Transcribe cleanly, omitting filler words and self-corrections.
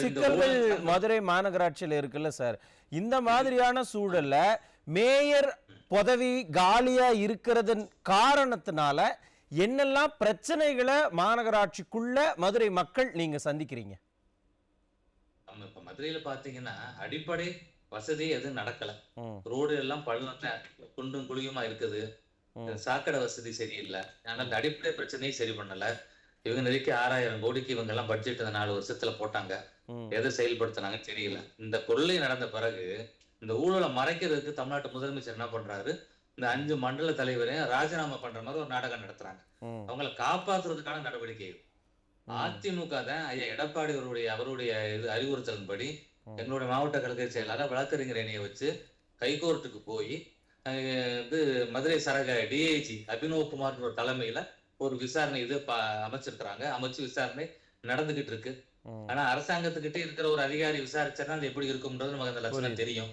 சிக்கல்கள் மதுரை மாநகராட்சியில் இருக்குல்ல சார். இந்த மாதிரியான சூழல்ல மேயர் பதவி காலியா இருக்கிறதன் காரணத்தினால என்னெல்லாம் பிரச்சனைகளை மாநகராட்சிக்குள்ள மதுரை மக்கள் நீங்க சந்திக்கிறீங்க? இப்ப மதுரையில பாத்தீங்கன்னா அடிப்படை வசதி எதுவும் நடக்கல. ரோடு எல்லாம் பள்ளம் குண்டும் குழியுமா இருக்குது. சாக்கடை வசதி சரியில்லை. ஆனா இந்த அடிப்படை பிரச்சனையும் சரி பண்ணல. இவங்க நெருக்கி 6000 கோடிக்கு இவங்க எல்லாம் பட்ஜெட் இந்த 4 வருஷத்துல போட்டாங்க. எதை செயல்படுத்தினாங்கன்னு தெரியல. இந்த கொள்ளை நடந்த பிறகு இந்த ஊழலை மறைக்கிறதுக்கு தமிழ்நாட்டு முதலமைச்சர் என்ன பண்றாரு, இந்த 5 மண்டல தலைவரையும் ராஜினாமா பண்ற மாதிரி ஒரு நாடகம் நடத்துறாங்க. அவங்களை காப்பாத்துறதுக்கான நடவடிக்கை. அதிமுக தான் ஐயா எடப்பாடி அவருடைய இது அறிவுறுத்தலின்படி எங்களுடைய மாவட்ட கழக செயலாளர் வழக்கறிஞர் இணைய வச்சு ஹைகோர்ட்டுக்கு போய் இது மதுரை சரக டிஐஜி அபினவ் குமார் ஒரு தலைமையில ஒரு விசாரணை இது அமைச்சிருக்கிறாங்க. அமைச்சு விசாரணை நடந்துகிட்டு இருக்கு. ஆனா அரசாங்கத்துக்கிட்ட இருக்கிற ஒரு அதிகாரி விசாரிச்சா அது எப்படி இருக்கும்ன்றது நமக்கு அந்த லட்சணம் தெரியும்.